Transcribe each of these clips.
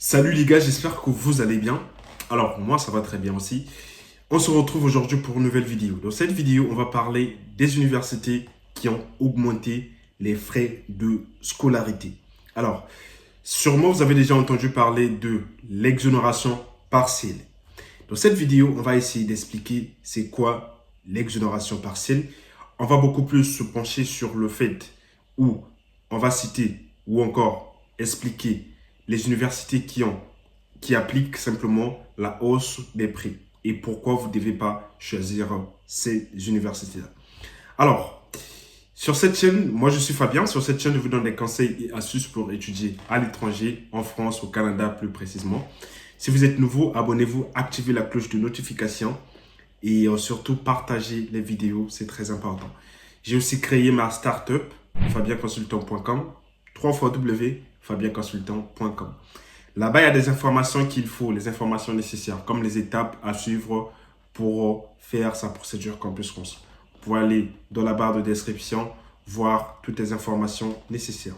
Salut les gars, j'espère que vous allez bien. Alors moi ça va très bien aussi. On se retrouve aujourd'hui pour une nouvelle vidéo. Dans cette vidéo, on va parler des universités qui ont augmenté les frais de scolarité. Alors, sûrement vous avez déjà entendu parler de l'exonération partielle. Dans cette vidéo, on va essayer d'expliquer c'est quoi l'exonération partielle. On va beaucoup plus se pencher sur le fait où on va citer ou encore expliquer les universités qui appliquent simplement la hausse des prix et pourquoi vous ne devez pas choisir ces universités-là. Alors, sur cette chaîne, moi je suis Fabien. Sur cette chaîne, je vous donne des conseils et astuces pour étudier à l'étranger, en France, au Canada plus précisément. Si vous êtes nouveau, abonnez-vous, activez la cloche de notification et surtout partagez les vidéos, c'est très important. J'ai aussi créé ma startup, fabienconsultant.com, 3 fois fabienconsultant.com. Là-bas, il y a des informations qu'il faut, les informations nécessaires, comme les étapes à suivre pour faire sa procédure Campus France. Vous pouvez aller dans la barre de description, voir toutes les informations nécessaires.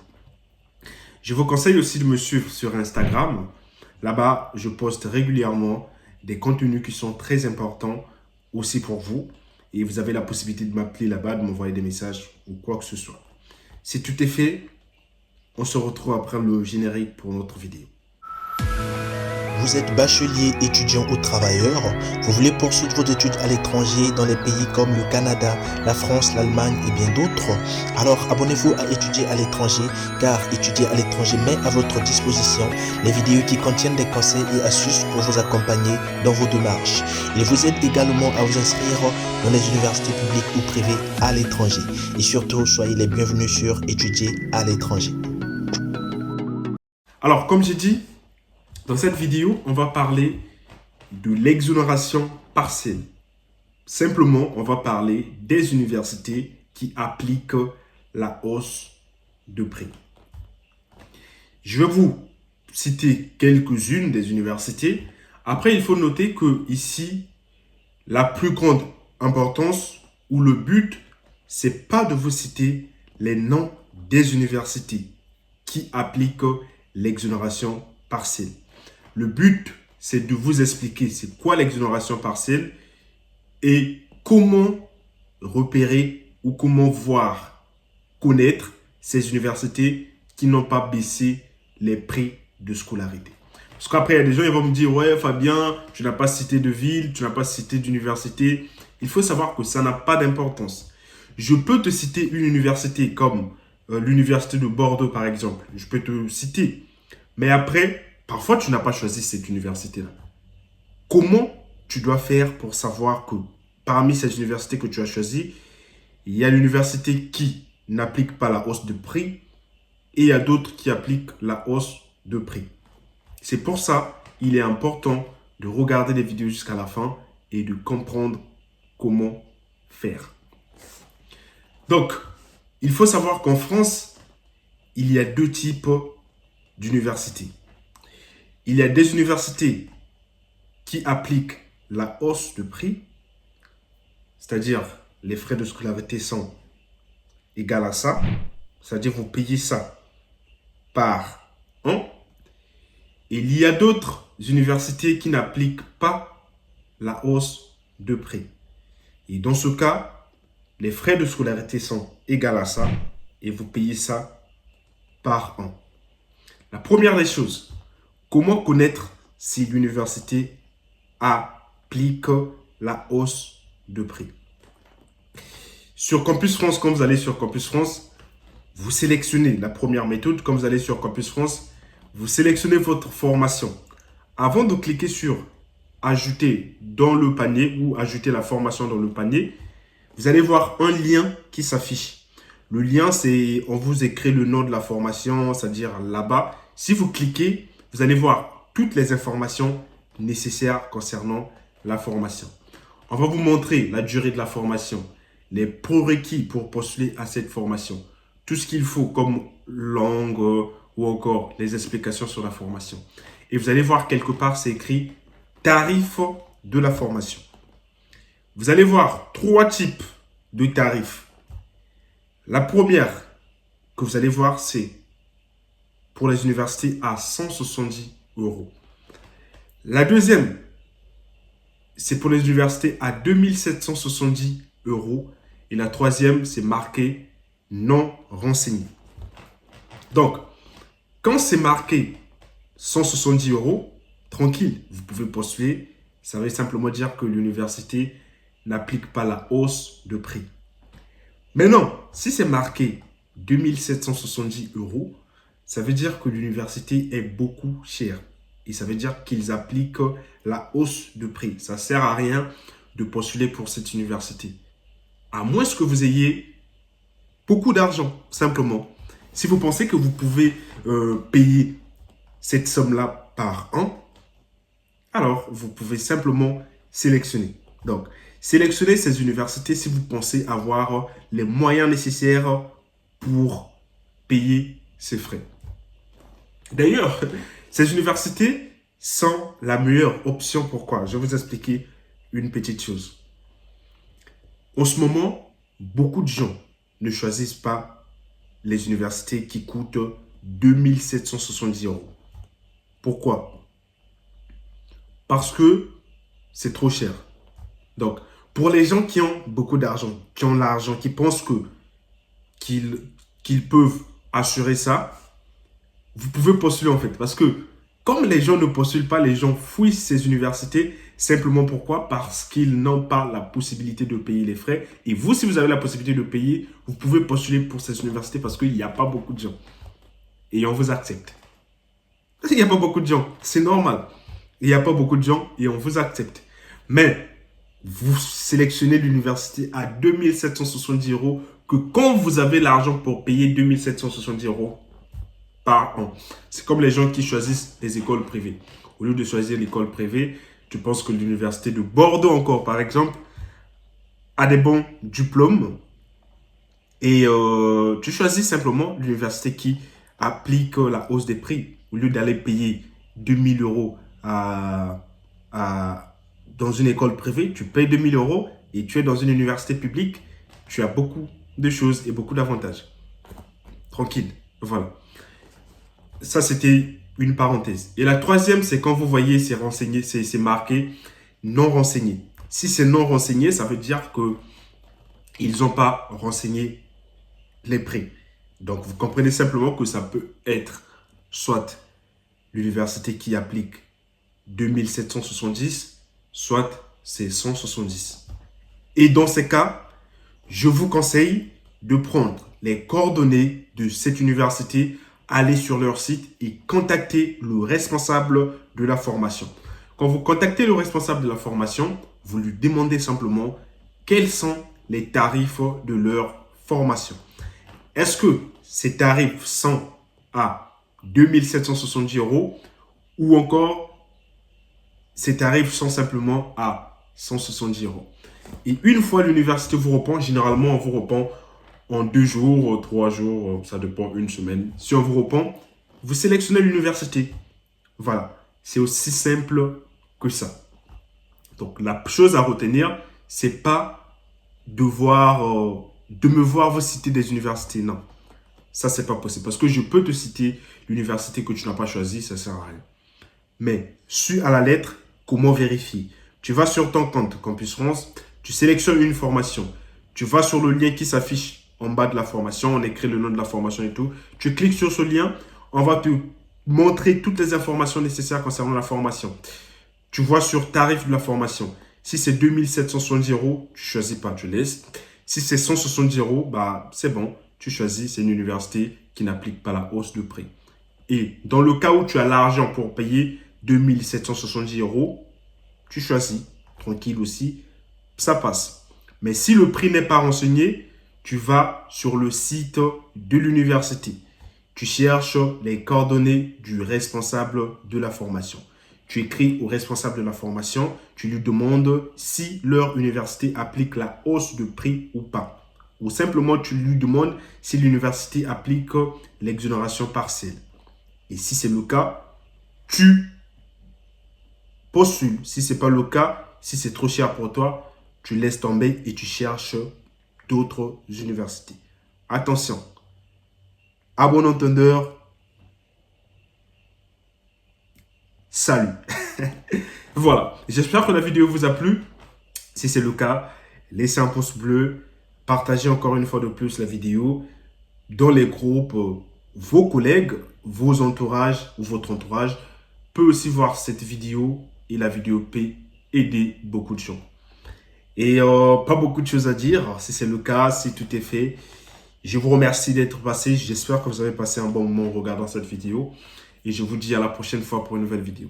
Je vous conseille aussi de me suivre sur Instagram. Là-bas, je poste régulièrement des contenus qui sont très importants aussi pour vous. Et vous avez la possibilité de m'appeler là-bas, de m'envoyer des messages ou quoi que ce soit. Si tout est fait, on se retrouve après le générique pour notre vidéo. Vous êtes bachelier, étudiant ou travailleur, vous voulez poursuivre vos études à l'étranger dans les pays comme le Canada, la France, l'Allemagne et bien d'autres? Alors abonnez-vous à Étudier à l'étranger car Étudier à l'étranger met à votre disposition les vidéos qui contiennent des conseils et astuces pour vous accompagner dans vos démarches. Il vous aide également à vous inscrire dans les universités publiques ou privées à l'étranger. Et surtout, soyez les bienvenus sur Étudier à l'étranger. Alors, comme j'ai dit, dans cette vidéo, on va parler de l'exonération partielle. Simplement, on va parler des universités qui appliquent la hausse de prix. Je vais vous citer quelques-unes des universités. Après, il faut noter que ici, la plus grande importance ou le but, c'est pas de vous citer les noms des universités qui appliquent l'exonération partielle. Le but, c'est de vous expliquer c'est quoi l'exonération partielle et comment repérer ou comment voir, connaître ces universités qui n'ont pas baissé les prix de scolarité. Parce qu'après, il y a des gens qui vont me dire, ouais, Fabien, tu n'as pas cité de ville, tu n'as pas cité d'université. Il faut savoir que ça n'a pas d'importance. Je peux te citer une université comme l'université de Bordeaux, par exemple. Je peux te citer. Mais après, parfois, tu n'as pas choisi cette université-là. Comment tu dois faire pour savoir que parmi ces universités que tu as choisies, il y a l'université qui n'applique pas la hausse de prix et il y a d'autres qui appliquent la hausse de prix. C'est pour ça qu'il est important de regarder les vidéos jusqu'à la fin et de comprendre comment faire. Donc, il faut savoir qu'en France, il y a deux types d'universités. Il y a des universités qui appliquent la hausse de prix, c'est-à-dire les frais de scolarité sont égaux à ça, c'est-à-dire vous payez ça par an. Et il y a d'autres universités qui n'appliquent pas la hausse de prix. Et dans ce cas, les frais de scolarité sont égaux à ça et vous payez ça par an. La première des choses, comment connaître si l'université applique la hausse de prix? Sur Campus France, quand vous allez sur Campus France, vous sélectionnez la première méthode. Quand vous allez sur Campus France, vous sélectionnez votre formation. Avant de cliquer sur ajouter dans le panier ou ajouter la formation dans le panier, vous allez voir un lien qui s'affiche. Le lien, c'est, on vous écrit le nom de la formation, c'est-à-dire là-bas. Si vous cliquez, vous allez voir toutes les informations nécessaires concernant la formation. On va vous montrer la durée de la formation, les prérequis pour postuler à cette formation, tout ce qu'il faut comme langue ou encore les explications sur la formation. Et vous allez voir quelque part, c'est écrit tarif de la formation. Vous allez voir trois types de tarifs. La première que vous allez voir, c'est pour les universités à 170 euros. La deuxième, c'est pour les universités à 2770 euros. Et la troisième, c'est marqué non renseigné. Donc, quand c'est marqué 170 euros, tranquille, vous pouvez postuler. Ça veut simplement dire que l'université n'applique pas la hausse de prix. Mais non, si c'est marqué 2770 euros, ça veut dire que l'université est beaucoup chère. Et ça veut dire qu'ils appliquent la hausse de prix. Ça ne sert à rien de postuler pour cette université. À moins que vous ayez beaucoup d'argent, simplement. Si vous pensez que vous pouvez payer cette somme-là par an, alors vous pouvez simplement sélectionner. Donc, sélectionnez ces universités si vous pensez avoir les moyens nécessaires pour payer ces frais. D'ailleurs, ces universités sont la meilleure option. Pourquoi? Je vais vous expliquer une petite chose. En ce moment, beaucoup de gens ne choisissent pas les universités qui coûtent 2770 euros. Pourquoi? Parce que c'est trop cher. Donc, pour les gens qui ont beaucoup d'argent, qui ont l'argent, qui pensent qu'ils peuvent assurer ça, vous pouvez postuler en fait. Parce que comme les gens ne postulent pas, les gens fuient ces universités. Simplement pourquoi? Parce qu'ils n'ont pas la possibilité de payer les frais. Et vous, si vous avez la possibilité de payer, vous pouvez postuler pour ces universités parce qu'il n'y a pas beaucoup de gens. Et on vous accepte. Il n'y a pas beaucoup de gens. C'est normal. Il n'y a pas beaucoup de gens et on vous accepte. Mais vous sélectionnez l'université à 2770 euros que quand vous avez l'argent pour payer 2770 euros par an. C'est comme les gens qui choisissent les écoles privées. Au lieu de choisir l'école privée, tu penses que l'université de Bordeaux encore, par exemple, a des bons diplômes et tu choisis simplement l'université qui applique la hausse des prix. Au lieu d'aller payer 2000 euros dans une école privée, tu payes 2000 euros et tu es dans une université publique, tu as beaucoup de choses et beaucoup d'avantages. Tranquille, voilà. Ça, c'était une parenthèse. Et la troisième, c'est quand vous voyez c'est renseigné, c'est marqué non renseigné. Si c'est non renseigné, ça veut dire que ils n'ont pas renseigné les prix. Donc, vous comprenez simplement que ça peut être soit l'université qui applique 2770, soit c'est 170. Et dans ces cas, je vous conseille de prendre les coordonnées de cette université, aller sur leur site et contacter le responsable de la formation. Quand vous contactez le responsable de la formation, vous lui demandez simplement quels sont les tarifs de leur formation. Est-ce que ces tarifs sont à 2770 euros ou encore ces tarifs sont simplement à 170 euros. Et une fois l'université vous répond, généralement on vous répond en 2 jours, 3 jours, ça dépend, une semaine. Si on vous répond, vous sélectionnez l'université. Voilà, c'est aussi simple que ça. Donc la chose à retenir, c'est pas de me voir vous citer des universités, non. Ça, c'est pas possible. Parce que je peux te citer l'université que tu n'as pas choisie, ça sert à rien. Mais, suis à la lettre, comment vérifier? Tu vas sur ton compte Campus France, tu sélectionnes une formation. Tu vas sur le lien qui s'affiche en bas de la formation, on écrit le nom de la formation et tout. Tu cliques sur ce lien, on va te montrer toutes les informations nécessaires concernant la formation. Tu vois sur tarif de la formation. Si c'est 2770 euros, tu ne choisis pas, tu laisses. Si c'est 170 euros, bah, c'est bon, tu choisis, c'est une université qui n'applique pas la hausse de prix. Et dans le cas où tu as l'argent pour payer 2770 euros, tu choisis, tranquille aussi, ça passe. Mais si le prix n'est pas renseigné, tu vas sur le site de l'université. Tu cherches les coordonnées du responsable de la formation. Tu écris au responsable de la formation, tu lui demandes si leur université applique la hausse de prix ou pas. Ou simplement, tu lui demandes si l'université applique l'exonération partielle. Et si c'est le cas, tu postules. Si ce n'est pas le cas, si c'est trop cher pour toi, tu laisses tomber et tu cherches d'autres universités. Attention, à bon entendeur, Salut. Voilà, j'espère que la vidéo vous a plu. Si c'est le cas, laissez un pouce bleu, partagez encore une fois de plus la vidéo dans les groupes. Vos collègues, vos entourages ou votre entourage peut aussi voir cette vidéo et la vidéo peut aider beaucoup de gens. Et pas beaucoup de choses à dire. Si c'est le cas, si tout est fait, je vous remercie d'être passé. J'espère que vous avez passé un bon moment en regardant cette vidéo. Et je vous dis à la prochaine fois pour une nouvelle vidéo.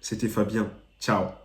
C'était Fabien. Ciao.